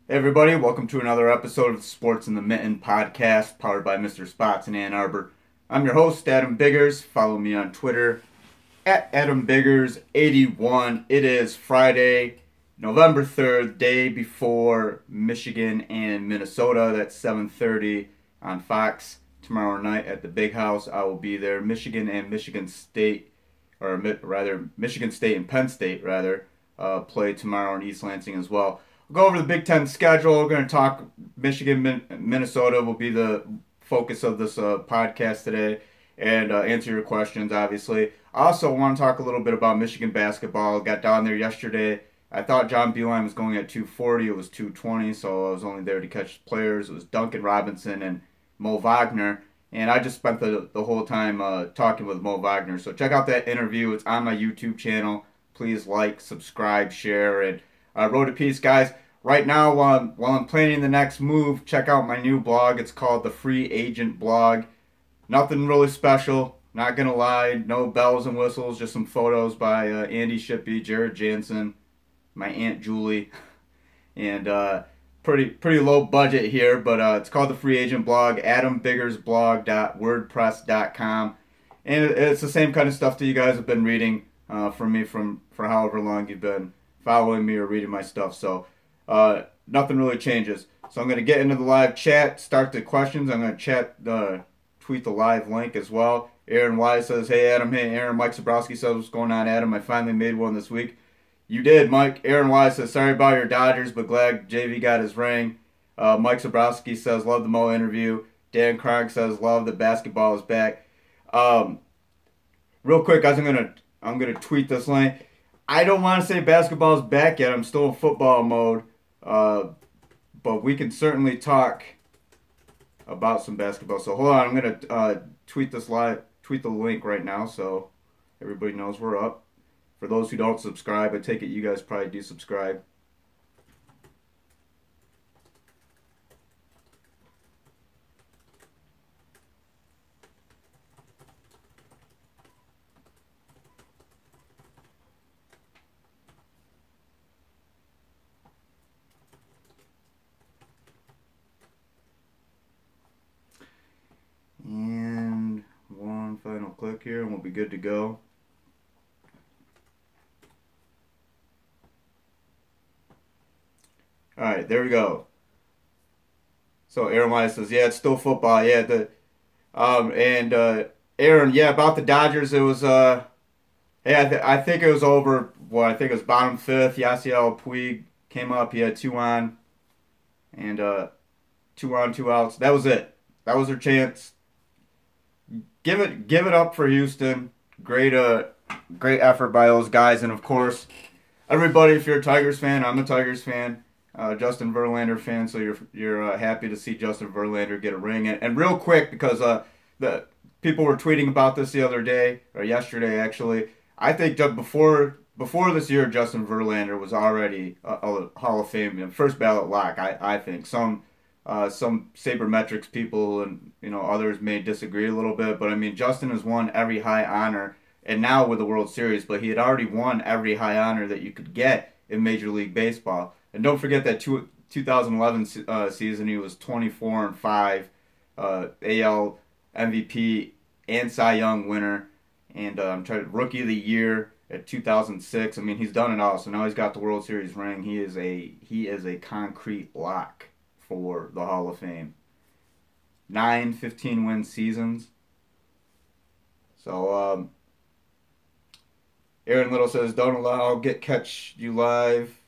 Hey everybody, welcome to another episode of the Sports in the Mitten podcast, powered by Mr. Spots in Ann Arbor. I'm your host, Adam Biggers. Follow me on Twitter at AdamBiggers81. It is Friday, November 3rd, day before Michigan and Minnesota. That's 7:30 on Fox tomorrow night at the Big House. I will be there. Michigan and Michigan State, or rather Michigan State and Penn State play tomorrow in East Lansing as well. We'll go over the Big Ten schedule. We're going to talk Michigan, Minnesota will be the focus of this podcast today, and answer your questions, obviously. I also want to talk a little bit about Michigan basketball. Got down there yesterday. I thought John Beilein was going at 240. It was 220, so I was only there to catch players. It was Duncan Robinson and Mo Wagner, and I just spent the whole time talking with Mo Wagner. So check out that interview. It's on my YouTube channel. Please like, subscribe, share, and I wrote a piece, guys. Right now, while I'm planning the next move, check out my new blog. It's called the Free Agent Blog. Nothing really special, not gonna lie. No bells and whistles, just some photos by Andy Shippey, Jared Jansen, my Aunt Julie, and pretty low budget here. But it's called the Free Agent Blog. AdamBiggersBlog.wordpress.com, and it's the same kind of stuff that you guys have been reading from me for however long you've been following me or reading my stuff. So nothing really changes. So I'm going to get into the live chat, start the questions. I'm going to tweet the live link as well. Aaron Y says, "Hey Adam, hey Aaron." Mike Zabrowski says, "What's going on, Adam? I finally made one this week." You did, Mike. Aaron Y says, "Sorry about your Dodgers, but glad JV got his ring." Mike Zabrowski says, "Love the Mo interview." Dan Kronk says, "Love the basketball is back." Real quick, guys, I'm gonna tweet this link. I don't want to say basketball is back yet. I'm still in football mode. But we can certainly talk about some basketball. So hold on, I'm gonna tweet the link right now, so everybody knows we're up. For those who don't subscribe, I take it you guys probably do subscribe. And one final click here, and we'll be good to go. All right, there we go. So Aaron Wise says, "Yeah, it's still football." Yeah, and Aaron, yeah, about the Dodgers, it was hey, I think it was over. What I think it was bottom fifth. Yasiel Puig came up. He had two on, and two on, two outs. That was it. That was their chance. Give it up for Houston. Great effort by those guys, and of course, everybody. If you're a Tigers fan, I'm a Tigers fan. Justin Verlander fan, so you're happy to see Justin Verlander get a ring. And real quick, because the people were tweeting about this the other day or yesterday, actually. I think that before this year, Justin Verlander was already a Hall of Fame first ballot lock. I think some sabermetrics people and others may disagree a little bit, but I mean Justin has won every high honor, and now with the World Series, but he had already won every high honor that you could get in Major League Baseball. And don't forget that 2011 season he was 24-5, AL MVP and Cy Young winner, and Rookie of the Year at 2006. I mean he's done it all. So now he's got the World Series ring. He is a concrete lock for the Hall of Fame. 9 15-win seasons. So Aaron Little says, "Don't allow catch you live,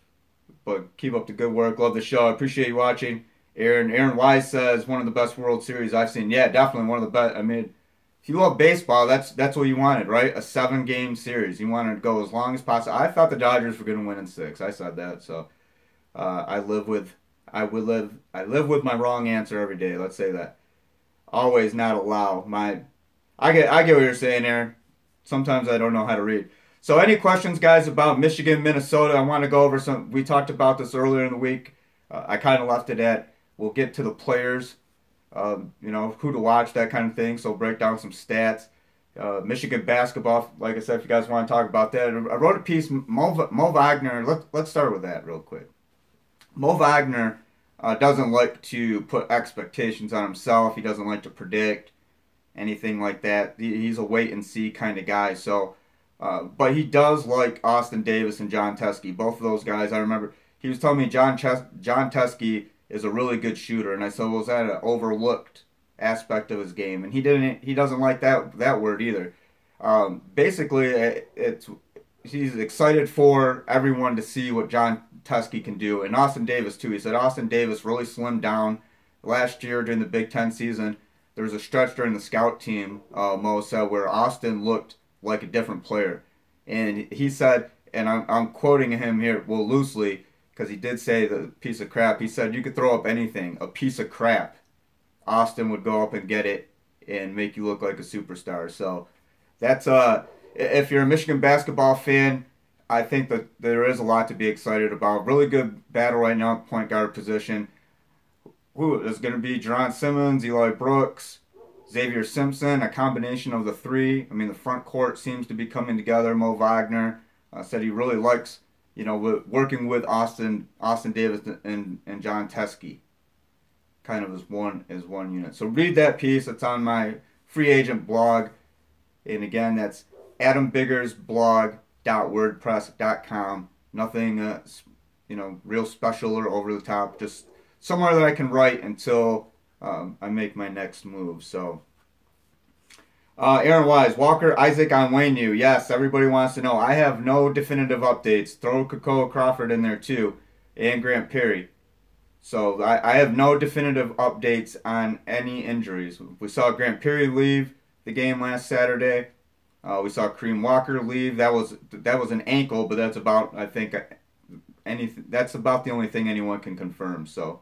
but keep up the good work. Love the show. I appreciate you watching." Aaron Wise says, "One of the best World Series I've seen." Yeah, definitely one of the best. I mean, if you love baseball, that's what you wanted, right? A 7-game series. You wanted to go as long as possible. I thought the Dodgers were going to win in 6. I said that, so I live with my wrong answer every day. Let's say that. Always not allow my. I get what you're saying, Aaron. Sometimes I don't know how to read. So any questions, guys, about Michigan, Minnesota? I want to go over some. We talked about this earlier in the week. I kind of left it at. We'll get to the players, who to watch, that kind of thing. So break down some stats. Michigan basketball, like I said, if you guys want to talk about that. I wrote a piece, Mo Wagner. Let's start with that real quick. Mo Wagner doesn't like to put expectations on himself. He doesn't like to predict anything like that. He's a wait and see kind of guy. So, but he does like Austin Davis and John Teskey. Both of those guys, I remember he was telling me John Teskey is a really good shooter, and I said, well, was that an overlooked aspect of his game? And he doesn't like that word either. Basically, it's he's excited for everyone to see what John Teskey can do, and Austin Davis too. He said Austin Davis really slimmed down last year during the Big Ten season. There was a stretch during the scout team, Mo said, where Austin looked like a different player, and he said, and I'm quoting him here, well, loosely, because he did say the piece of crap. He said you could throw up anything, a piece of crap. Austin would go up and get it and make you look like a superstar. So that's if you're a Michigan basketball fan, I think that there is a lot to be excited about. Really good battle right now at point guard position. Who is going to be Jerron Simmons, Eli Brooks, Xavier Simpson, a combination of the three. I mean, the front court seems to be coming together. Mo Wagner said he really likes, working with Austin Davis and John Teskey, kind of as one unit. So read that piece. It's on my free agent blog, and again, that's adambiggersblog.wordpress.com. Nothing, real special or over the top. Just somewhere that I can write until I make my next move. So, Aaron Wise, Walker Isaac Onwenu. Yes, everybody wants to know. I have no definitive updates. Throw Kakoa Crawford in there too, and Grant Perry. So I have no definitive updates on any injuries. We saw Grant Perry leave the game last Saturday. We saw Kareem Walker leave. That was an ankle, but that's about that's about the only thing anyone can confirm. So.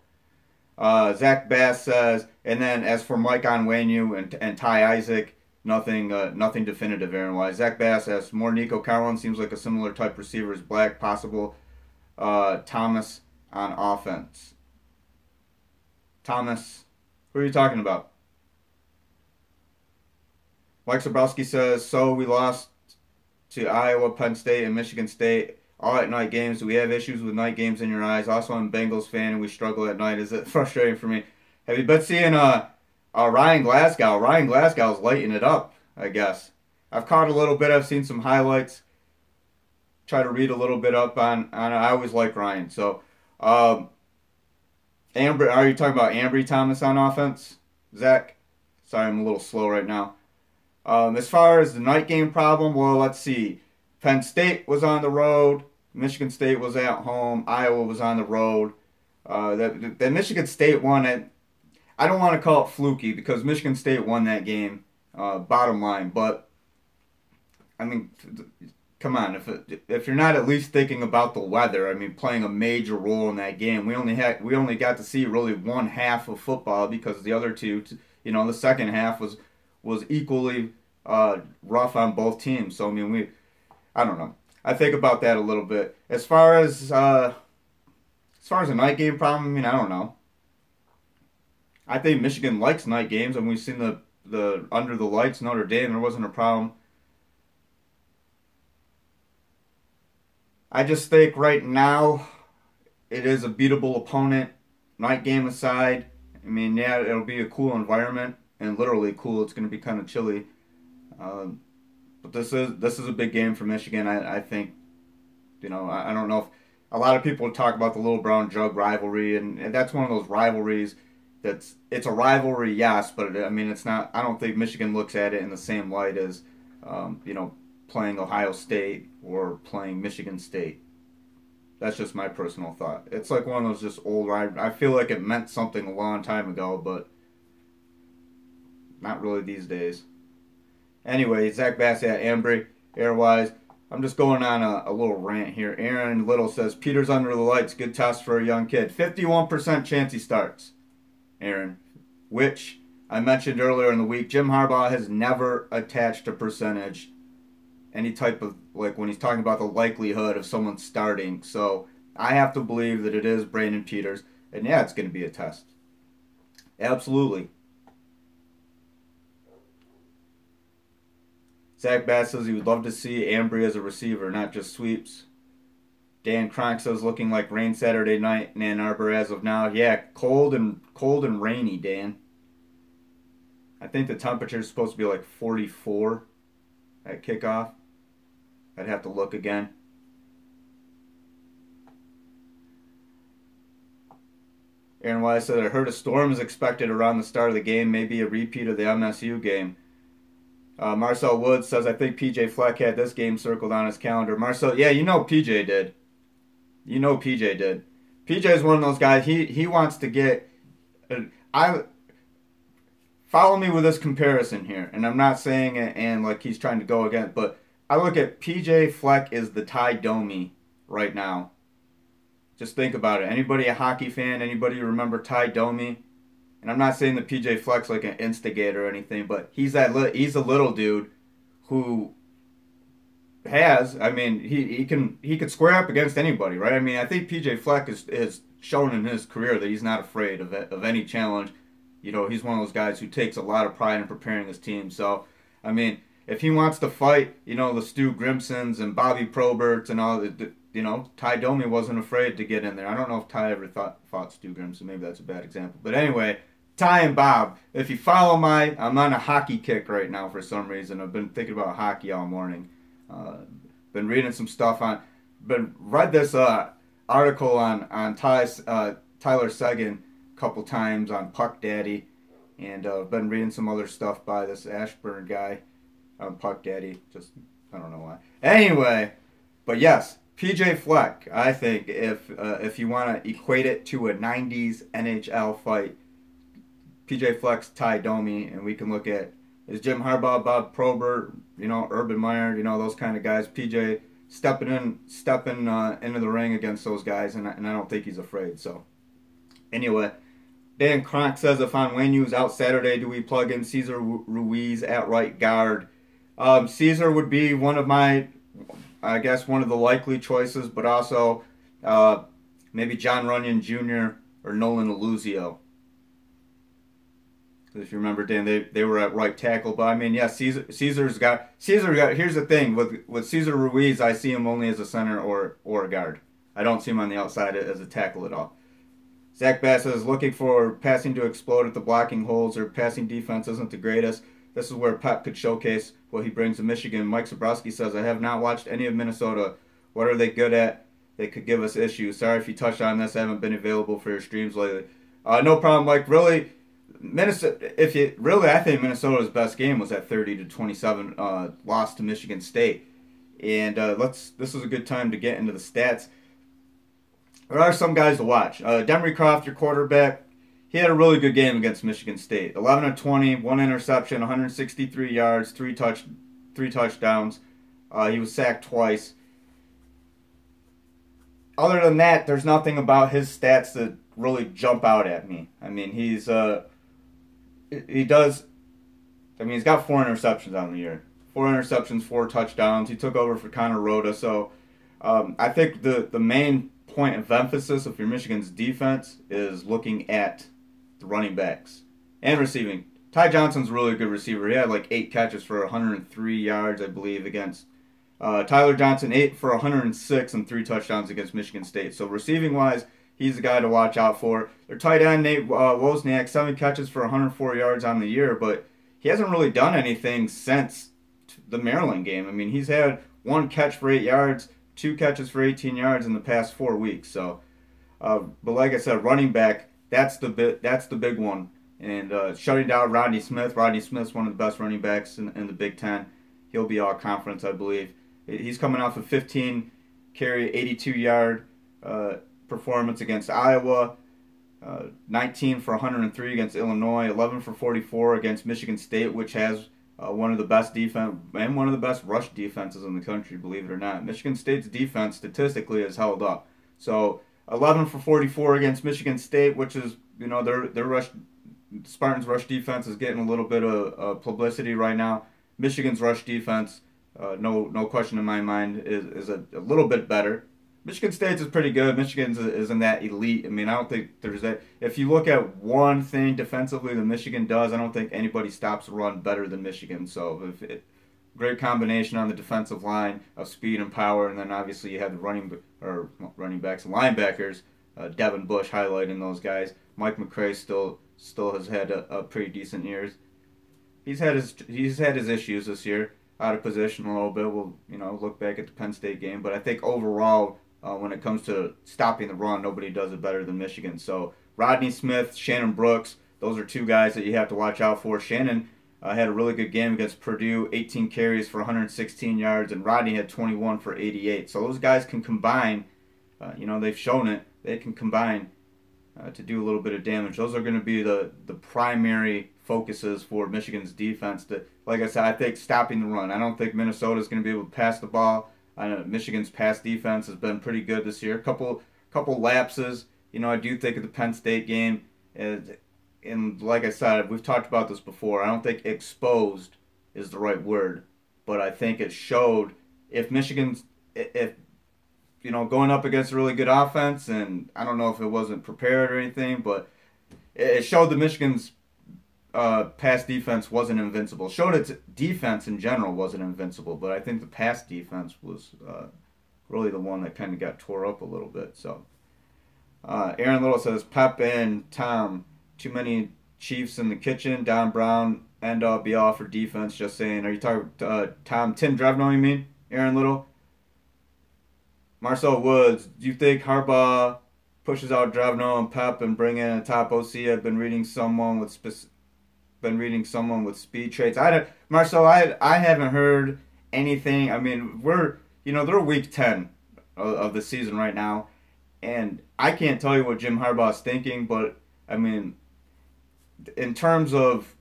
Zach Bass says, and then as for Mike Onwenu and Ty Isaac, nothing definitive, Aaron Wise. Zach Bass asks, more Nico Collin, seems like a similar type receiver as Black, possible Thomas on offense. Thomas, who are you talking about? Mike Zabrowski says, so we lost to Iowa, Penn State, and Michigan State. All at night games. Do we have issues with night games in your eyes? Also, I'm a Bengals fan and we struggle at night. Is it frustrating for me? Have you been seeing Ryan Glasgow? Ryan Glasgow's lighting it up, I guess. I've caught a little bit. I've seen some highlights. Try to read a little bit up on I always like Ryan. So, Amber, are you talking about Ambry Thomas on offense? Zach? Sorry, I'm a little slow right now. As far as the night game problem, well, let's see. Penn State was on the road. Michigan State was at home. Iowa was on the road. The Michigan State one, I don't want to call it fluky because Michigan State won that game, bottom line. But, I mean, come on. If you're not at least thinking about the weather, I mean, playing a major role in that game. We only got to see really one half of football because the other two, the second half was equally rough on both teams. So, I mean, I don't know. I think about that a little bit. As far as a night game problem, I mean, I don't know. I think Michigan likes night games, and we've seen the under the lights Notre Dame. There wasn't a problem. I just think right now it is a beatable opponent. Night game aside, I mean, yeah, it'll be a cool environment, and literally cool. It's going to be kind of chilly. But this is a big game for Michigan. I think, I don't know if a lot of people talk about the Little Brown Jug rivalry, and that's one of those rivalries it's a rivalry, yes, but I mean it's not. I don't think Michigan looks at it in the same light as, playing Ohio State or playing Michigan State. That's just my personal thought. It's like one of those just old. I feel like it meant something a long time ago, but not really these days. Anyway, Zach Bass at Ambry, Airwise. I'm just going on a little rant here. Aaron Little says, Peter's under the lights. Good test for a young kid. 51% chance he starts, Aaron. Which I mentioned earlier in the week. Jim Harbaugh has never attached a percentage. Any type of, like when he's talking about the likelihood of someone starting. So I have to believe that it is Brandon Peters. And yeah, it's going to be a test. Absolutely. Zach Bass says he would love to see Ambry as a receiver, not just sweeps. Dan Cronk says looking like rain Saturday night in Ann Arbor as of now. Yeah, cold and rainy, Dan. I think the temperature is supposed to be like 44 at kickoff. I'd have to look again. Aaron Wise said, I heard a storm is expected around the start of the game, maybe a repeat of the MSU game. Marcel Woods says, I think PJ Fleck had this game circled on his calendar. Marcel, yeah, you know PJ did. You know PJ did. PJ is one of those guys, he wants to get... I follow me with this comparison here, and I'm not saying it and like he's trying to go again, but I look at PJ Fleck is the Ty Domi right now. Just think about it. Anybody a hockey fan? Anybody remember Ty Domi? And I'm not saying that PJ Fleck's like an instigator or anything, but he's a little dude who has. I mean, he could square up against anybody, right? I mean, I think PJ Fleck is shown in his career that he's not afraid of any challenge. You know, he's one of those guys who takes a lot of pride in preparing his team. So, I mean, if he wants to fight, you know, the Stu Grimsons and Bobby Proberts and all the you know, Ty Domi wasn't afraid to get in there. I don't know if Ty ever fought Stu Grimson. Maybe that's a bad example. But anyway, Ty and Bob, if you follow I'm on a hockey kick right now for some reason. I've been thinking about hockey all morning. Been reading some stuff read this article on Tyler Seguin a couple times on Puck Daddy. And been reading some other stuff by this Ashburn guy on Puck Daddy. Just, I don't know why. Anyway, but yes. PJ Fleck, I think if you want to equate it to a 90s NHL fight, PJ Fleck's Ty Domi, and we can look at is Jim Harbaugh, Bob Probert, you know, Urban Meyer, you know, those kind of guys. PJ stepping into the ring against those guys, and I don't think he's afraid. So anyway, Dan Cronk says if on Wayne News out Saturday, do we plug in Cesar Ruiz at right guard? Cesar would be one of the likely choices, but also maybe John Runyon Jr. or Nolan Aluzio. If you remember, Dan, they were at right tackle. But I mean, yeah, Caesar's got. Here's the thing with Cesar Ruiz, I see him only as a center or a guard. I don't see him on the outside as a tackle at all. Zach Bass is looking for passing to explode at the blocking holes or passing defense isn't the greatest. This is where Pep could showcase what he brings to Michigan. Mike Zabrowski says, I have not watched any of Minnesota. What are they good at? They could give us issues. Sorry if you touched on this. I haven't been available for your streams lately. No problem, Mike. Really, Minnesota. I think Minnesota's best game was that 30-27 loss to Michigan State. And this is a good time to get into the stats. There are some guys to watch. Demery Croft, your quarterback. He had a really good game against Michigan State. 11 of 20, 1 interception, 163 yards, 3 touchdowns. He was sacked twice. Other than that, there's nothing about his stats that really jump out at me. I mean, he's got 4 interceptions on the year. 4 interceptions, 4 touchdowns. He took over for Connor Rhoda. So I think the main point of emphasis of your Michigan's defense is looking at the running backs and receiving. Ty Johnson's a really good receiver. He had like 8 catches for 103 yards, I believe, against Tyler Johnson, 8 for 106 and 3 touchdowns against Michigan State. So receiving-wise, he's a guy to watch out for. Their tight end, Nate Wozniak, 7 catches for 104 yards on the year, but he hasn't really done anything since the Maryland game. I mean, he's had 1 catch for 8 yards, 2 catches for 18 yards in the past 4 weeks. So, but like I said, running back, that's the big one. And shutting down Rodney Smith. Rodney Smith's one of the best running backs in the Big Ten. He'll be all conference, I believe. He's coming off a 15 carry, 82-yard performance against Iowa. 19 for 103 against Illinois. 11 for 44 against Michigan State, which has one of the best defense and one of the best rush defenses in the country, believe it or not. Michigan State's defense statistically has held up. So 11 for 44 against Michigan State, which is, you know, their rush, Spartans' rush defense is getting a little bit of publicity right now. Michigan's rush defense, no question in my mind, is a little bit better. Michigan State's is pretty good. Michigan's isn't that elite. I mean, I don't think there's that. If you look at one thing defensively that Michigan does, I don't think anybody stops the run better than Michigan. So great combination on the defensive line of speed and power, and then obviously you have the running backs and linebackers. Devin Bush highlighting those guys. Mike McCray still has had a pretty decent years. He's had his issues this year, out of position a little bit. We'll look back at the Penn State game, but I think overall, when it comes to stopping the run, nobody does it better than Michigan. So Rodney Smith, Shannon Brooks, those are two guys that you have to watch out for. Shannon had a really good game against Purdue, 18 carries for 116 yards, and Rodney had 21 for 88. So those guys can combine. They've shown it. They can combine to do a little bit of damage. Those are going to be the primary focuses for Michigan's defense. Like I said, I think stopping the run. I don't think Minnesota's going to be able to pass the ball. I know Michigan's pass defense has been pretty good this year. Couple lapses. I do think of the Penn State game, and like I said, we've talked about this before. I don't think exposed is the right word, but I think it showed if going up against a really good offense, and I don't know if it wasn't prepared or anything, but it showed that Michigan's pass defense wasn't invincible. Showed its defense in general wasn't invincible, but I think the pass defense was really the one that kind of got tore up a little bit. So Aaron Little says, Pep and Tom, too many Chiefs in the kitchen. Don Brown, end all be all for defense. Just saying. Are you talking Tim Drevno, you mean? Aaron Little? Marcel Woods, do you think Harbaugh pushes out Drevno and Pep and bring in a top OC? I've been reading someone with speed traits. Marcel, I haven't heard anything. I mean, they're week 10 of the season right now, and I can't tell you what Jim Harbaugh's thinking, but I mean, in terms of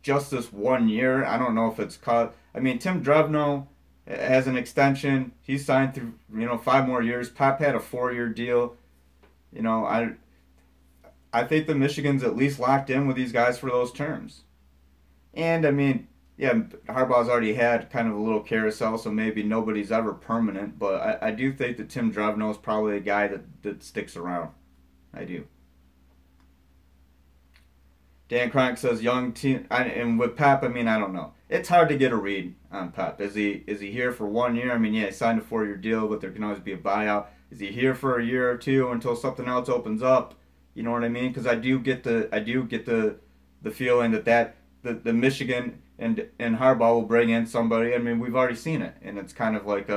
just this 1 year, I don't know if it's caught. I mean, Tim Drevno has an extension. He's signed through 5 more years. Pep had a 4-year deal. I think the Michigan's at least locked in with these guys for those terms. And I mean, yeah, Harbaugh's already had kind of a little carousel, so maybe nobody's ever permanent. But I do think that Tim Drevno is probably a guy that sticks around. I do. Dan Cronk says young team, and with Pep, I mean, I don't know. It's hard to get a read on Pep. Is he here for 1 year? I mean, yeah, he signed a 4-year deal, but there can always be a buyout. Is he here for a year or two until something else opens up? You know what I mean? Because I do get the feeling that the Michigan and Harbaugh will bring in somebody. I mean, we've already seen it, and it's kind of like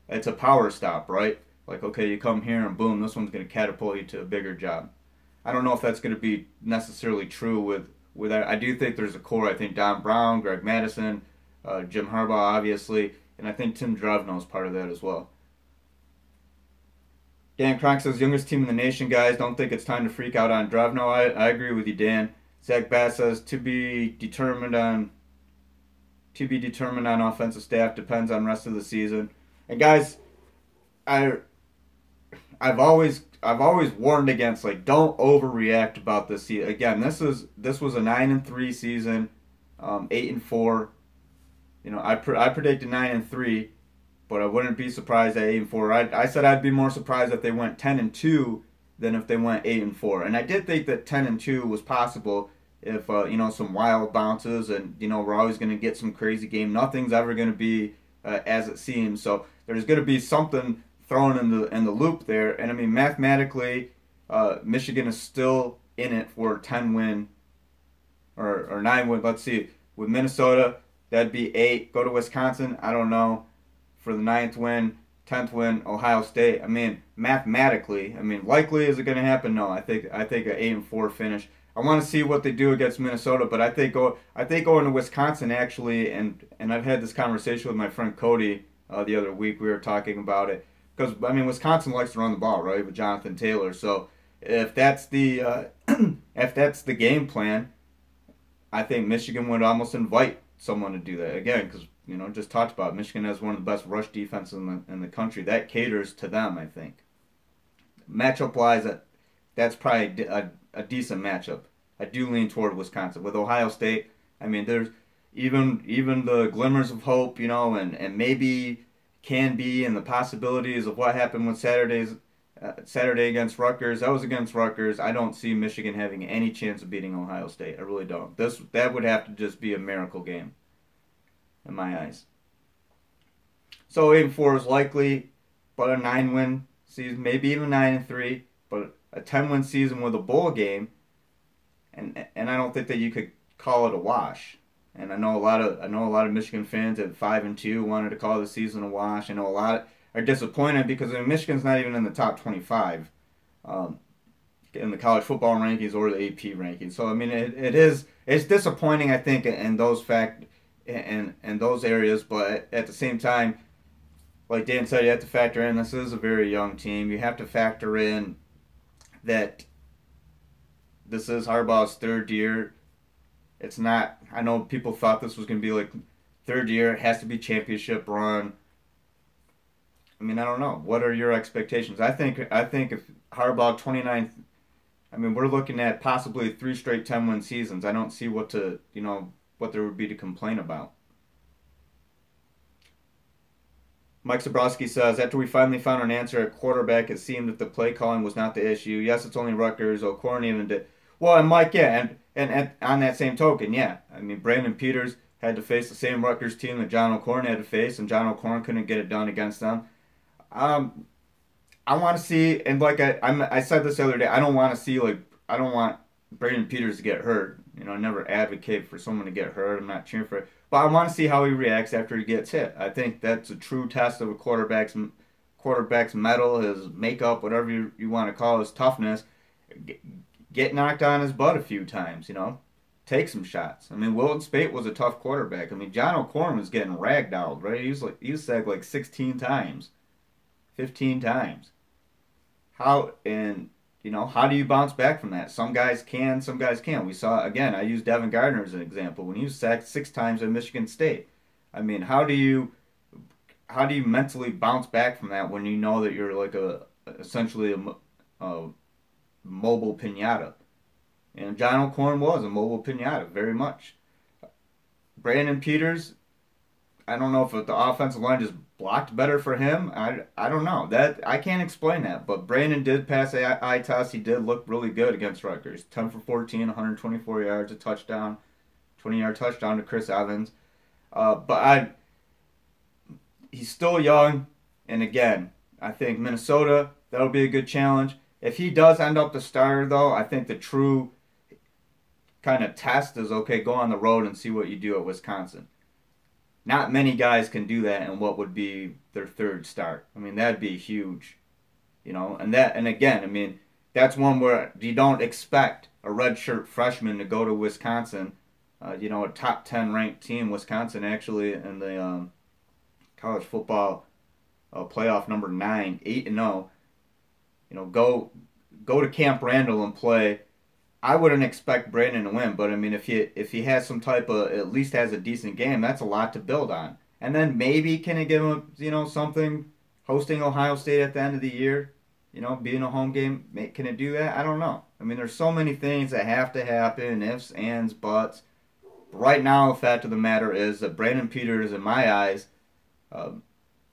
it's a power stop, right? Like, okay, you come here and boom, this one's going to catapult you to a bigger job. I don't know if that's going to be necessarily true with that. I do think there's a core. I think Don Brown, Greg Madison, Jim Harbaugh, obviously, and I think Tim Drevno is part of that as well. Dan Cronk says, youngest team in the nation, guys. Don't think it's time to freak out on Drevno. I agree with you, Dan. Zach Bass says, to be determined on offensive staff, depends on rest of the season. And guys, I've always warned against, like, don't overreact about this season. Again, this was a 9-3 season, 8-4. I predicted 9-3, but I wouldn't be surprised at 8-4. I said I'd be more surprised if they went 10-2 than if they went 8-4. And I did think that 10-2 was possible if some wild bounces, and we're always going to get some crazy game. Nothing's ever going to be as it seems. So there's going to be something thrown in the loop there. And I mean, mathematically, Michigan is still in it for a 10-win or 9-win. Let's see, with Minnesota, that'd be 8. Go to Wisconsin, I don't know, for the 9th win, 10th win. Ohio State, I mean, mathematically, likely is it going to happen? No, I think an 8-4 finish. I want to see what they do against Minnesota, but I think going to Wisconsin actually, and I've had this conversation with my friend Cody the other week. We were talking about it. Because, Wisconsin likes to run the ball, right, with Jonathan Taylor. So if that's the game plan, I think Michigan would almost invite someone to do that. Again, because, just talked about it, Michigan has one of the best rush defenses in the country. That caters to them, I think. Matchup-wise, that's probably a decent matchup. I do lean toward Wisconsin. With Ohio State, there's even the glimmers of hope, and maybe can be, and the possibilities of what happened with Saturday against Rutgers. That was against Rutgers. I don't see Michigan having any chance of beating Ohio State. I really don't. That would have to just be a miracle game, in my eyes. So 8-4 is likely, but a 9-win season, maybe even 9-3, but a 10-win season with a bowl game, and I don't think that you could call it a wash. And I know a lot of Michigan fans at 5-2 wanted to call the season a wash. I know a lot are disappointed because Michigan's not even in the top 25 um, in the college football rankings or the AP rankings. So I mean, it's disappointing, I think, in those in those areas. But at the same time, like Dan said, you have to factor in this is a very young team. You have to factor in that this is Harbaugh's third year. It's not. I know people thought this was going to be like third year. It has to be championship run. I mean, I don't know. What are your expectations? I think if Harbaugh 29, I mean, we're looking at possibly three straight 10-win seasons. I don't see what there would be to complain about. Mike Zabrowski says, after we finally found an answer at quarterback, it seemed that the play calling was not the issue. Yes, it's only Rutgers. O'Korn even did. Well, and Mike, yeah, and on that same token, yeah. I mean, Brandon Peters had to face the same Rutgers team that John O'Korn had to face, and John O'Korn couldn't get it done against them. Um, I want to see, and like I said this the other day, I don't want Brandon Peters to get hurt. I never advocate for someone to get hurt. I'm not cheering for it, but I want to see how he reacts after he gets hit. I think that's a true test of a quarterback's mettle, his makeup, whatever you want to call his toughness. Get knocked on his butt a few times. Take some shots. I mean, Wilton Spate was a tough quarterback. I mean, John O'Korn was getting ragdolled, right? He was sacked like 16 times, 15 times. How do you bounce back from that? Some guys can, some guys can't. We saw again. I used Devin Gardner as an example when he was sacked 6 times at Michigan State. I mean, how do you mentally bounce back from that when you know that you're like essentially a mobile pinata? And John O'Korn was a mobile pinata, very much. Brandon Peters, I don't know if the offensive line just blocked better for him. I don't know. I can't explain that. But Brandon did pass the eye test. He did look really good against Rutgers. 10 for 14, 124 yards, a touchdown, 20-yard touchdown to Chris Evans. But he's still young, and again, I think Minnesota, that'll be a good challenge. If he does end up the starter, though, I think the true kind of test is okay, go on the road and see what you do at Wisconsin. Not many guys can do that in what would be their third start. I mean, that'd be huge, and again, I mean, that's one where you don't expect a redshirt freshman to go to Wisconsin, a top 10 ranked team. Wisconsin actually in the college football playoff number 9, 8-0. Go to Camp Randall and play. I wouldn't expect Brandon to win, but I mean, if he has some type of, at least has a decent game, that's a lot to build on. And then maybe can it give him, something, hosting Ohio State at the end of the year, being a home game, can it do that? I don't know. I mean, there's so many things that have to happen, ifs, ands, buts. But right now, the fact of the matter is that Brandon Peters, in my eyes,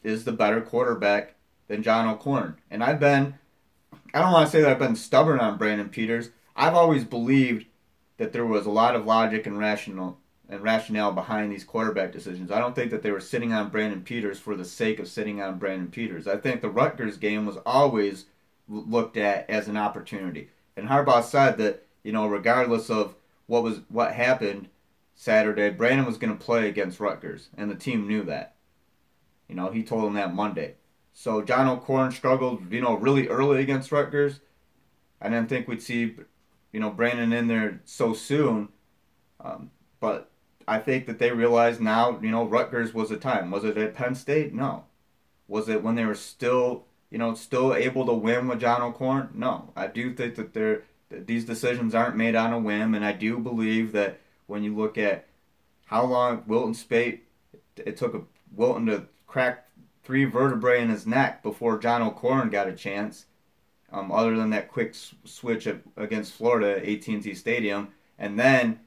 is the better quarterback than John O'Korn. And I don't want to say that I've been stubborn on Brandon Peters. I've always believed that there was a lot of logic and rationale behind these quarterback decisions. I don't think that they were sitting on Brandon Peters for the sake of sitting on Brandon Peters. I think the Rutgers game was always looked at as an opportunity. And Harbaugh said that, regardless of what happened Saturday, Brandon was going to play against Rutgers, and the team knew that. He told them that Monday. So John O'Korn struggled, really early against Rutgers. I didn't think we'd see Brandon in there so soon. But I think that they realize now, Rutgers was a time. Was it at Penn State? No. Was it when they were still able to win with John O'Korn? No. I do think that these decisions aren't made on a whim, and I do believe that when you look at how long Wilton Spate, it took Wilton to crack 3 vertebrae in his neck before John O'Korn got a chance. Other than that quick switch against Florida at AT&T Stadium. And then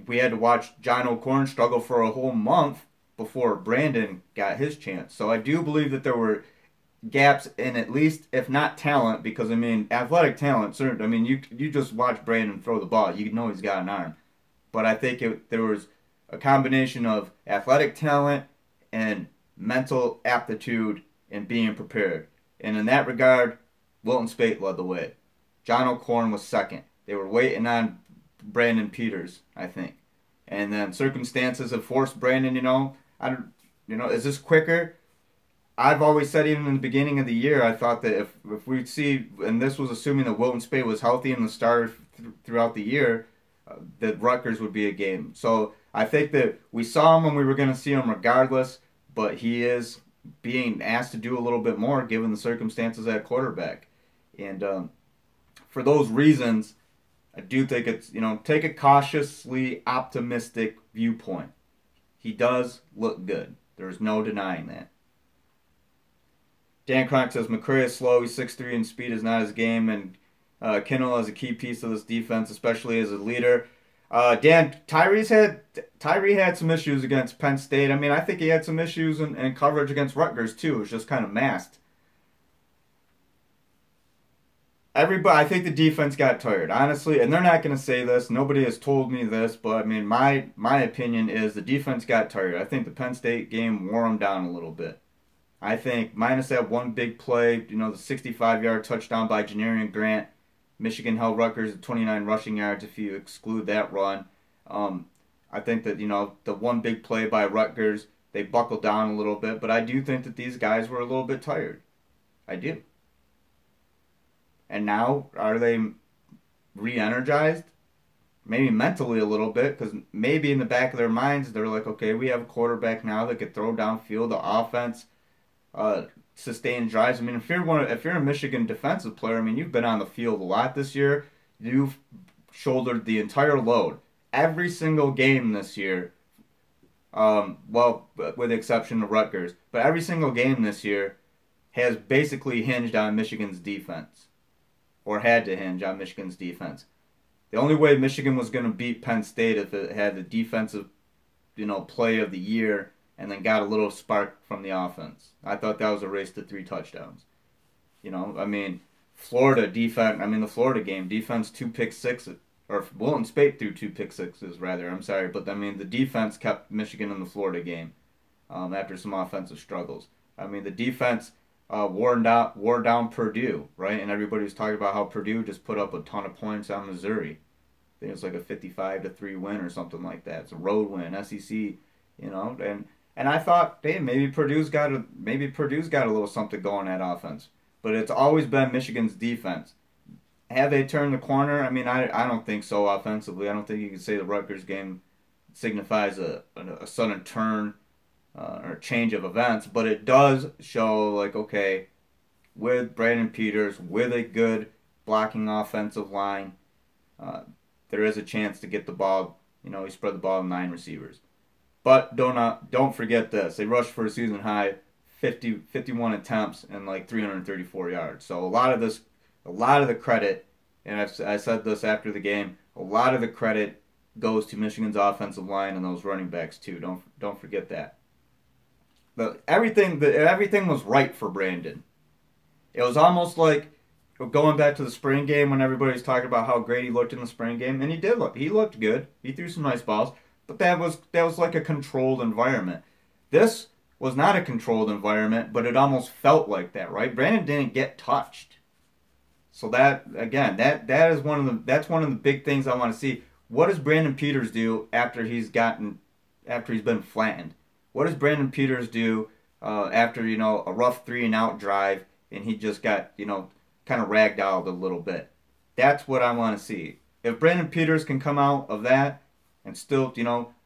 we had to watch John O'Korn struggle for a whole month before Brandon got his chance. So I do believe that there were gaps in at least, if not talent, because, I mean, athletic talent, certainly. I mean, you just watch Brandon throw the ball. You know he's got an arm. But I think there was a combination of athletic talent and mental aptitude, and being prepared. And in that regard, Wilton Spate led the way. John O'Corn was second. They were waiting on Brandon Peters, I think. And then circumstances have forced Brandon, is this quicker? I've always said, even in the beginning of the year, I thought that if we'd see, and this was assuming that Wilton Spate was healthy and the starter throughout the year, that Rutgers would be a game. So I think that we saw him and we were going to see him regardless, but he is being asked to do a little bit more given the circumstances at quarterback. And for those reasons, I do think it's, take a cautiously optimistic viewpoint. He does look good. There's no denying that. Dan Cronk says McCray is slow. He's 6'3", and speed is not his game. And Kindle is a key piece of this defense, especially as a leader. Dan, Tyree had some issues against Penn State. I mean, I think he had some issues in coverage against Rutgers, too. It was just kind of masked. I think the defense got tired, honestly, and they're not going to say this. Nobody has told me this, but I mean, my opinion is the defense got tired. I think the Penn State game wore them down a little bit. I think minus that one big play, the 65-yard touchdown by Janarian Grant, Michigan held Rutgers at 29 rushing yards if you exclude that run. I think that, the one big play by Rutgers, they buckled down a little bit, but I do think that these guys were a little bit tired. I do. And now, are they re-energized? Maybe mentally a little bit, because maybe in the back of their minds, they're like, okay, we have a quarterback now that could throw downfield. The offense sustain drives. I mean, if you're a Michigan defensive player, I mean, you've been on the field a lot this year. You've shouldered the entire load. Every single game this year, well, with the exception of Rutgers, but every single game this year has basically hinged on Michigan's defense, or had to hinge on Michigan's defense. The only way Michigan was going to beat Penn State if it had the defensive, play of the year and then got a little spark from the offense. I thought that was a race to 3 touchdowns. I mean, Florida defense, the Florida game, defense 2 pick sixes, or Wilton Spate threw 2 pick sixes, rather, I'm sorry. But, the defense kept Michigan in the Florida game after some offensive struggles. The defense wore down Purdue, right? And everybody was talking about how Purdue just put up a ton of points on Missouri. I think it's like a 55-3 win or something like that. It's a road win, SEC, and I thought, hey, maybe Purdue's got a little something going at offense. But it's always been Michigan's defense. Have they turned the corner? I don't think so offensively. I don't think you can say the Rutgers game signifies a sudden turn or change of events. But it does show, like, okay, with Brandon Peters, with a good blocking offensive line, there is a chance to get the ball. He spread the ball to 9 receivers. But don't forget this. They rushed for a season high 51 attempts and like 334 yards. So a lot of the credit, and I said this after the game, a lot of the credit goes to Michigan's offensive line and those running backs too. Don't forget that. But everything was right for Brandon. It was almost like going back to the spring game when everybody's talking about how great he looked in the spring game, and he did look. He looked good. He threw some nice balls. But that was like a controlled environment. This was not a controlled environment, but it almost felt like that, right? Brandon didn't get touched. So that is one of the big things I want to see. What does Brandon Peters do after he's been flattened? What does Brandon Peters do after a rough 3-and-out drive and he just got kind of ragdolled a little bit? That's what I want to see. If Brandon Peters can come out of that and still,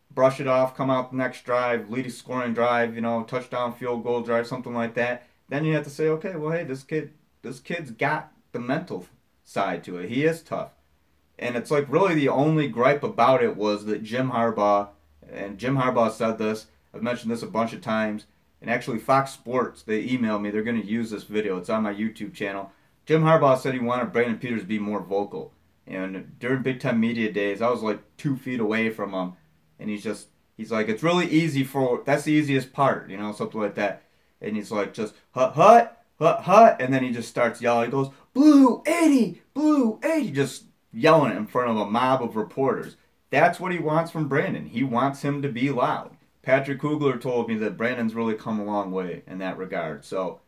brush it off, come out the next drive, lead a scoring drive, touchdown, field goal drive, something like that, then you have to say, okay, well, hey, this kid's got the mental side to it. He is tough. And it's like really the only gripe about it was that Jim Harbaugh said this, I've mentioned this a bunch of times, and actually Fox Sports, they emailed me, they're going to use this video, it's on my YouTube channel. Jim Harbaugh said he wanted Brandon Peters to be more vocal. And during Big Ten Media Days, I was like 2 feet away from him. And he's like, it's really easy that's the easiest part, something like that. And he's like, just, hut. And then he just starts yelling. He goes, Blue 80, Blue 80, just yelling it in front of a mob of reporters. That's what he wants from Brandon. He wants him to be loud. Patrick Kugler told me that Brandon's really come a long way in that regard. So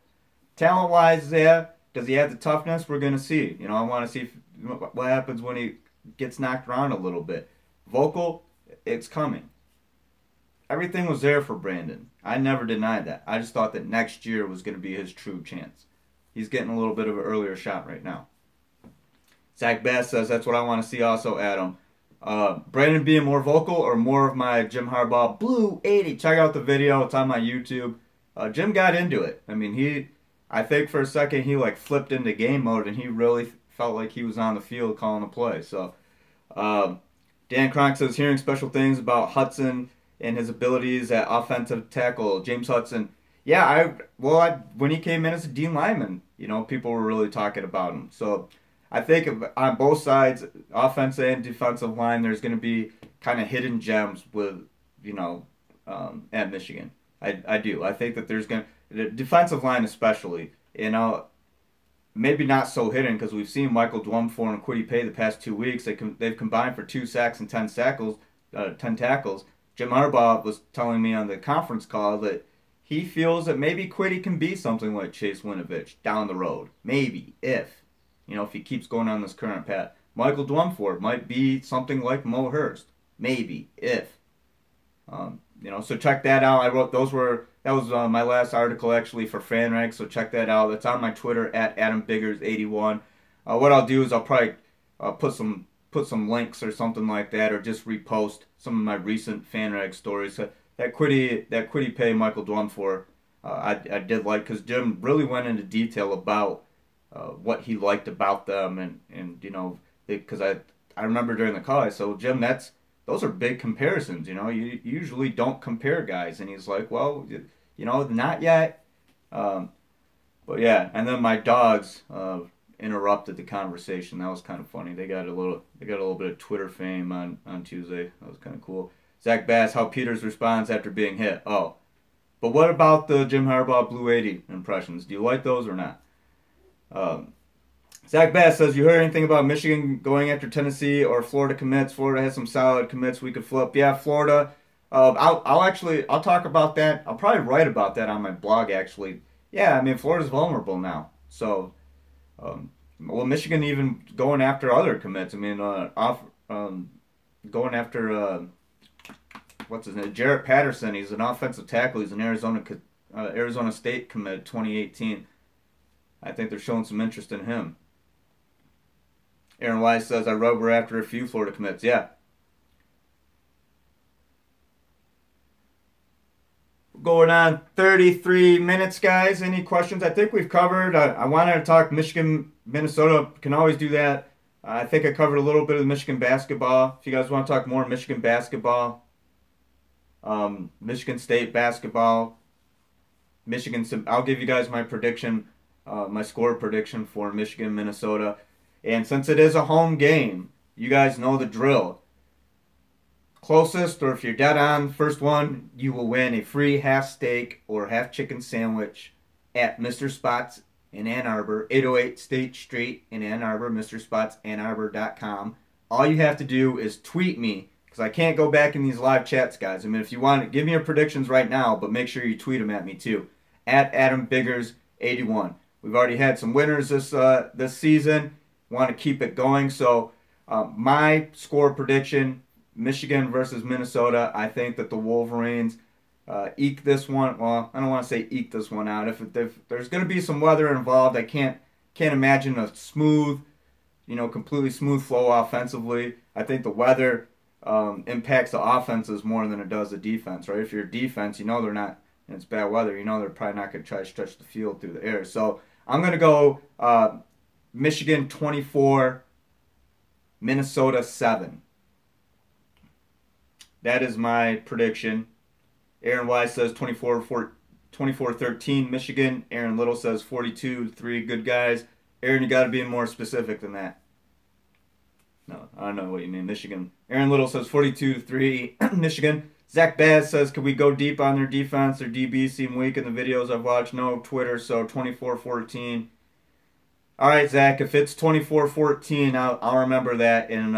talent-wise, yeah, does he have the toughness? We're gonna see. I want to see what happens when he gets knocked around a little bit. Vocal, it's coming. Everything was there for Brandon. I never denied that. I just thought that next year was going to be his true chance. He's getting a little bit of an earlier shot right now. Zach Bass says, that's what I want to see also, Adam. Brandon being more vocal or more of my Jim Harbaugh Blue 80. Check out the video. It's on my YouTube. Jim got into it. I mean, I think for a second he flipped into game mode and he really felt like he was on the field calling a play. So, Dan Cronk says, hearing special things about Hudson and his abilities at offensive tackle. James Hudson. Yeah, when he came in as a D lineman, people were really talking about him. So I think on both sides, offensive and defensive line, there's going to be kind of hidden gems with, at Michigan. I do. I think that there's going to, the defensive line especially, maybe not so hidden because we've seen Michael Dwumfor and Kwity Paye the past 2 weeks. They've combined for 2 sacks and 10 tackles. Jim Arbor was telling me on the conference call that he feels that maybe Kwity can be something like Chase Winovich down the road. Maybe, if he keeps going on this current path. Michael Dwumfor might be something like Mo Hurst. Maybe, if. So check that out. That was my last article actually for FanRag, so check that out. That's on my Twitter at AdamBiggers81. What I'll do is I'll probably put some links or something like that, or just repost some of my recent FanRag stories. That Kwity Paye Michael Dwumfor, I did like, because Jim really went into detail about what he liked about them, and because I remember during the call I said, well, Jim, those are big comparisons. You usually don't compare guys, and he's like, well, not yet. But yeah, and then my dogs interrupted the conversation. That was kind of funny. They got a little bit of Twitter fame on Tuesday. That was kind of cool. Zach Bass, how Peters responds after being hit. Oh, but what about the Jim Harbaugh Blue 80 impressions? Do you like those or not? Zach Bass says, you heard anything about Michigan going after Tennessee or Florida commits? Florida has some solid commits we could flip. Yeah, Florida. I'll talk about that. I'll probably write about that on my blog actually. Yeah, I mean, Florida's vulnerable now. So, Michigan even going after other commits. I mean, going after what's his name? Jarrett Patterson. He's an offensive tackle. He's an Arizona State commit, 2018. I think they're showing some interest in him. Aaron Wise says, I wrote we're after a few Florida commits. Yeah. Going on 33 minutes, guys. Any questions? I think we've covered. I wanted to talk Michigan, Minnesota. Can always do that. I think I covered a little bit of Michigan basketball. If you guys want to talk more Michigan basketball, Michigan State basketball, I'll give you guys my prediction, my score prediction for Michigan, Minnesota. And since it is a home game, you guys know the drill. Closest, or if you're dead on first one, you will win a free half steak or half chicken sandwich at Mr. Spots in Ann Arbor, 808 State Street in Ann Arbor, MrSpotsAnnArbor.com. All you have to do is tweet me, because I can't go back in these live chats, guys. I mean, if you want to, give me your predictions right now, but make sure you tweet them at me too, at AdamBiggers81. We've already had some winners this season. Want to keep it going. So my score prediction, Michigan versus Minnesota. I think that the Wolverines eke this one. Well, I don't want to say eke this one out. If there's going to be some weather involved, I can't imagine a smooth, completely smooth flow offensively. I think the weather impacts the offenses more than it does the defense, right? If you're a defense, they're not, and it's bad weather, they're probably not going to try to stretch the field through the air. So I'm going to go Michigan 24, Minnesota 7. That is my prediction. Aaron Wise says 24-13 Michigan. Aaron Little says 42-3. Good guys. Aaron, you got to be more specific than that. No, I don't know what you mean. Michigan. Aaron Little says 42-3 Michigan. Zach Baz says, could we go deep on their defense? Their DBs seem weak in the videos I've watched. No, Twitter, so 24-14. All right, Zach, if it's 24-14, I'll remember that, and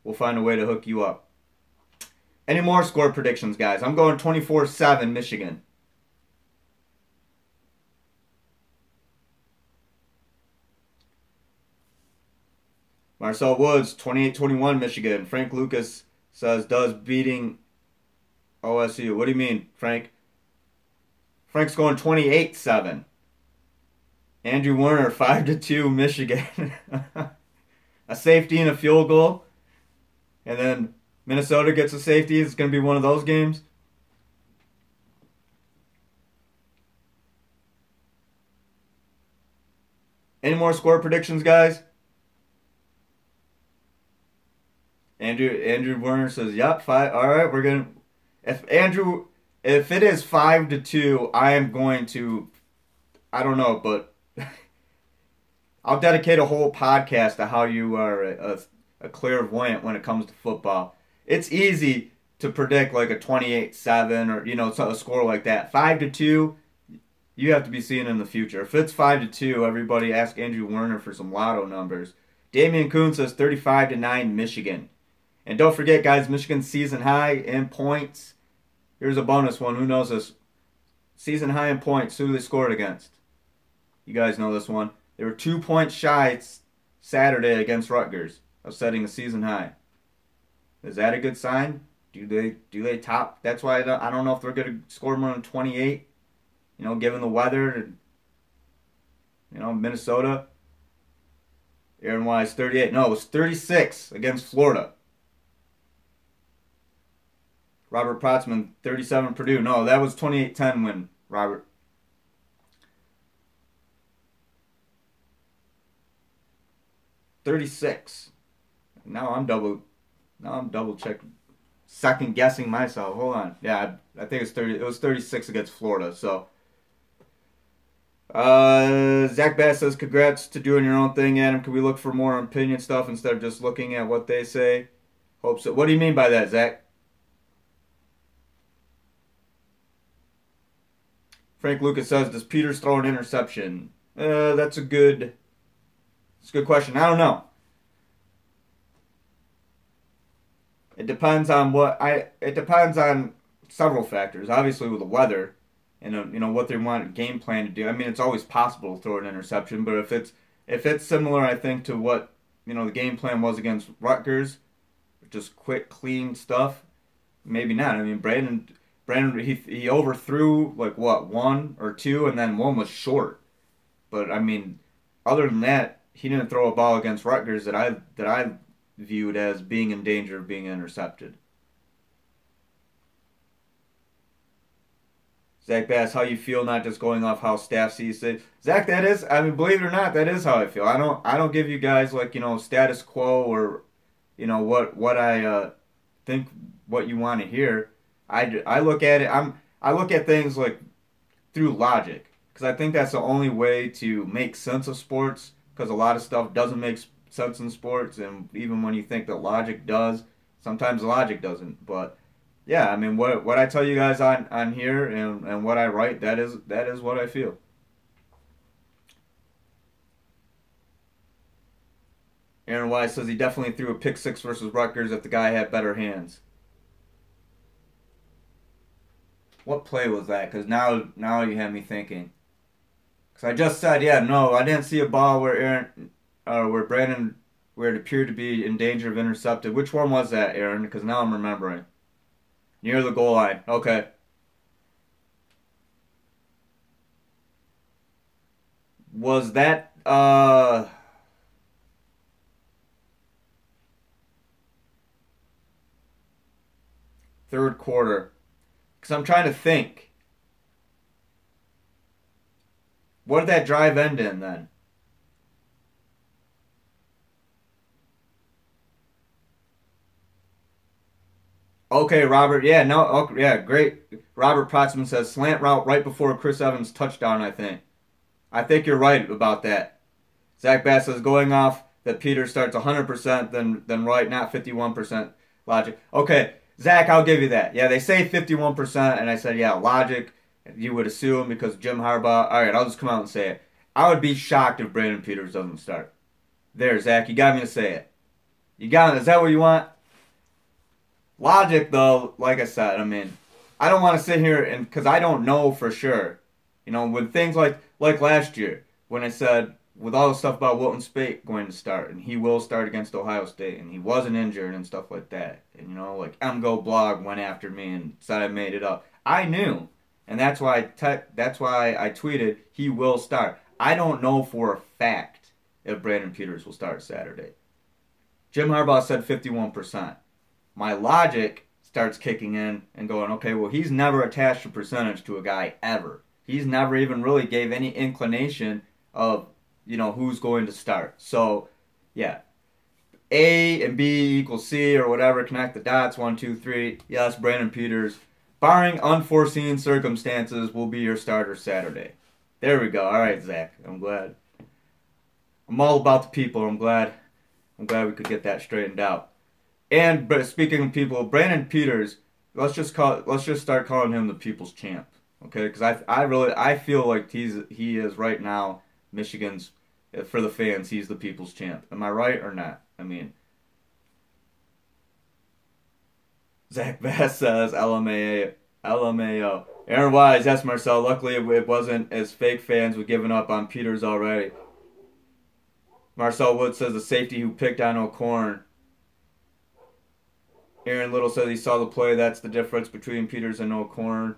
we'll find a way to hook you up. Any more score predictions, guys? I'm going 24-7 Michigan. Marcel Woods, 28-21 Michigan. Frank Lucas says, does beating OSU. What do you mean, Frank? Frank's going 28-7. Andrew Werner, 5-2 Michigan. A safety and a field goal. And then Minnesota gets a safety. It's going to be one of those games. Any more score predictions, guys? Andrew Werner says, "Yep, 5. All right, we're gonna. If it is 5-2, I am going to. I don't know, but I'll dedicate a whole podcast to how you are a clairvoyant when it comes to football. It's easy to predict like a 28-7 or a score like that. 5-2, you have to be seeing in the future. If it's 5-2, everybody ask Andrew Werner for some lotto numbers. Damian Kuhn says 35-9 Michigan. And don't forget, guys, Michigan's season high in points. Here's a bonus one. Who knows this? Season high in points. Who they scored against? You guys know this one. They were 2 points shy Saturday against Rutgers of setting a season high. Is that a good sign? Do they top? That's why I don't know if they're going to score more than 28. Given the weather. Minnesota. Aaron Wise 38. No, it was 36 against Florida. Robert Protzman 37 Purdue. No, that was 28-10 win, Robert. $36. Now I'm double checking, second guessing myself. Hold on. Yeah, I think it's 30. It was 36 against Florida. So, Zach Bass says, "Congrats to doing your own thing, Adam. Can we look for more opinion stuff instead of just looking at what they say?" Hope so. What do you mean by that, Zach? Frank Lucas says, "Does Peters throw an interception?" That's a good question. I don't know. It depends on It depends on several factors. Obviously, with the weather, and what they want game plan to do. I mean, it's always possible to throw an interception, but if it's similar, I think to what the game plan was against Rutgers, just quick, clean stuff. Maybe not. I mean, Brandon, he overthrew like what, one or two, and then one was short. But I mean, other than that, he didn't throw a ball against Rutgers that I viewed as being in danger of being intercepted. Zach Bass, how you feel, not just going off how staff sees it. Zach, that is, I mean, believe it or not, that is how I feel. I don't give you guys like status quo or what I think what you want to hear. I look at it. I look at things like through logic because I think that's the only way to make sense of sports. Because a lot of stuff doesn't make sense in sports, and even when you think that logic does, sometimes logic doesn't. But yeah, I mean, what I tell you guys on here and what I write, that is what I feel. Aaron Wise says he definitely threw a pick six versus Rutgers if the guy had better hands. What play was that? Because now you have me thinking. Because I just said, yeah, no, I didn't see a ball where Brandon, where it appeared to be in danger of intercepted. Which one was that, Aaron? Because now I'm remembering. Near the goal line. Okay. Was that third quarter? Because I'm trying to think. What did that drive end in then? Okay, Robert. Yeah, no. Okay, yeah, great. Robert Protzman says slant route right before Chris Evans' touchdown, I think. I think you're right about that. Zach Bass says going off that Peter starts 100%, then right, not 51% logic. Okay, Zach, I'll give you that. Yeah, they say 51%, and I said, yeah, logic, you would assume because Jim Harbaugh. All right, I'll just come out and say it. I would be shocked if Brandon Peters doesn't start. There, Zach, you got me to say it. You got it. Is that what you want? Logic, though, like I said, I mean, I don't want to sit here and because I don't know for sure. You know, when things like last year when I said with all the stuff about Wilton Spate going to start and he will start against Ohio State and he wasn't injured and stuff like that. And you know, like MGO blog went after me and said I made it up. I knew, and that's why I tweeted he will start. I don't know for a fact if Brandon Peters will start Saturday. Jim Harbaugh said 51%. My logic starts kicking in and going, okay, well, he's never attached a percentage to a guy ever. He's never even really gave any inclination of, who's going to start. So, yeah, A and B equals C or whatever, connect the dots, 1, 2, 3. Yes, Brandon Peters, barring unforeseen circumstances, will be your starter Saturday. There we go. All right, Zach, I'm glad. I'm all about the people. I'm glad we could get that straightened out. And but speaking of people, Brandon Peters, let's just start calling him the people's champ, okay? Because I feel like he is right now Michigan's, for the fans, he's the people's champ. Am I right or not? I mean, Zach Bass says LMAO. Aaron Wise, yes, Marcel. Luckily, it wasn't as fake fans were giving up on Peters already. Marcel Wood says the safety who picked on O'Korn. Aaron Little says he saw the play. That's the difference between Peters and O'Korn.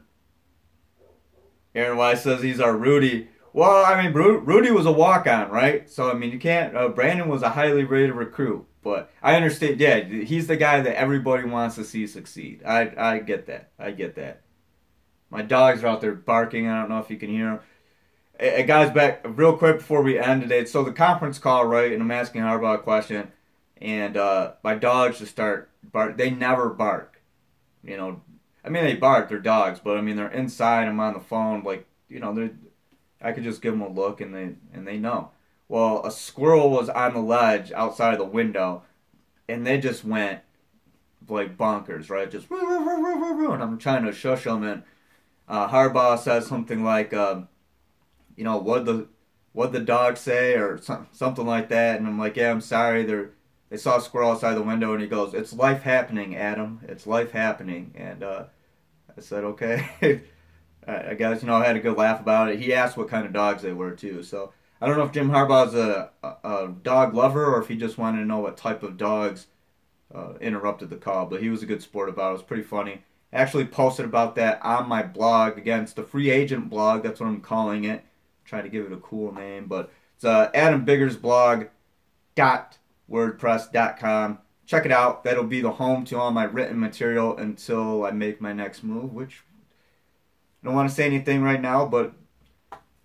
Aaron Wise says he's our Rudy. Well, I mean, Rudy was a walk-on, right? So, I mean, you can't... Brandon was a highly rated recruit. But I understand, yeah, he's the guy that everybody wants to see succeed. I get that. I get that. My dogs are out there barking. I don't know if you can hear them. Hey, guys, back real quick before we end today. So the conference call, right, and I'm asking Arbor a question. And my dogs just start bark. They never bark. You know, I mean, they bark. They're dogs. But, I mean, they're inside. I'm on the phone. Like, I could just give them a look and they know. Well, a squirrel was on the ledge outside of the window, and they just went like bonkers, right? Just and I'm trying to shush them, and Harbaugh says something like, what the dog say or something like that, and I'm like, yeah, I'm sorry, they saw a squirrel outside the window, and he goes, it's life happening, Adam, it's life happening, and I said, okay. I guess, I had a good laugh about it. He asked what kind of dogs they were, too. So, I don't know if Jim Harbaugh's a dog lover or if he just wanted to know what type of dogs interrupted the call. But he was a good sport about it. It was pretty funny. I actually posted about that on my blog. Again, it's the free agent blog. That's what I'm calling it. Try to give it a cool name. But it's AdamBiggersBlog.wordpress.com. Check it out. That'll be the home to all my written material until I make my next move, which... I don't want to say anything right now, but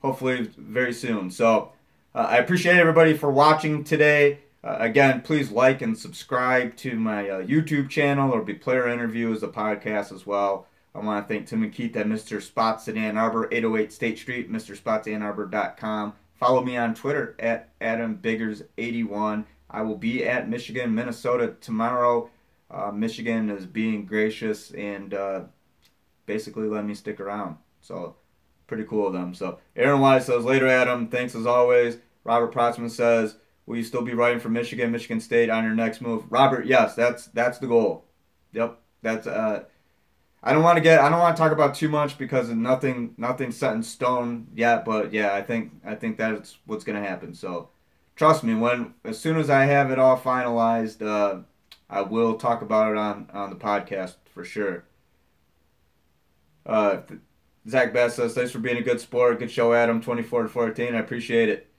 hopefully very soon. So I appreciate everybody for watching today. Again, please like and subscribe to my YouTube channel. There'll be player interviews, the podcast as well. I want to thank Tim and Keith at Mr. Spots in Ann Arbor, 808 State Street, MrSpotsAnnArbor.com. Follow me on Twitter at AdamBiggers81. I will be at Michigan, Minnesota tomorrow. Michigan is being gracious and... basically let me stick around. So, pretty cool of them. So, Aaron Wise says, later, Adam. Thanks as always. Robert Protzman says, will you still be writing for Michigan State on your next move? Robert, yes, that's the goal. Yep. That's I don't want to talk about too much because nothing's set in stone yet, but yeah, I think that's what's going to happen. So, trust me, as soon as I have it all finalized, I will talk about it on the podcast for sure. Zach Bass says, thanks for being a good sport. Good show, Adam. 24-14. I appreciate it.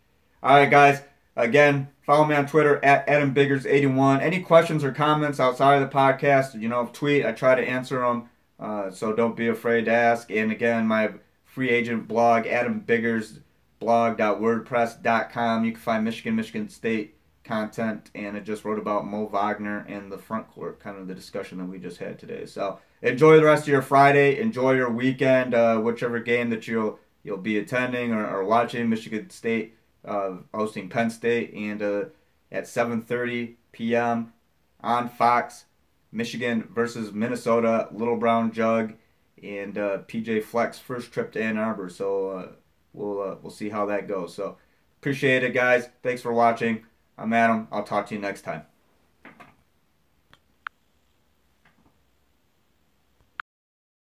All right, guys. Again, follow me on Twitter at AdamBiggers81. Any questions or comments outside of the podcast, tweet. I try to answer them. So don't be afraid to ask. And again, my free agent blog, AdamBiggersBlog.wordpress.com. You can find Michigan State content, and I just wrote about Mo Wagner and the front court, kind of the discussion that we just had today. So enjoy the rest of your Friday. Enjoy your weekend, whichever game that you'll be attending or watching. Michigan State hosting Penn State, and at 7:30 p.m. on Fox, Michigan versus Minnesota, Little Brown Jug, and PJ Fleck's first trip to Ann Arbor. So we'll see how that goes. So appreciate it, guys. Thanks for watching. I'm Adam. I'll talk to you next time.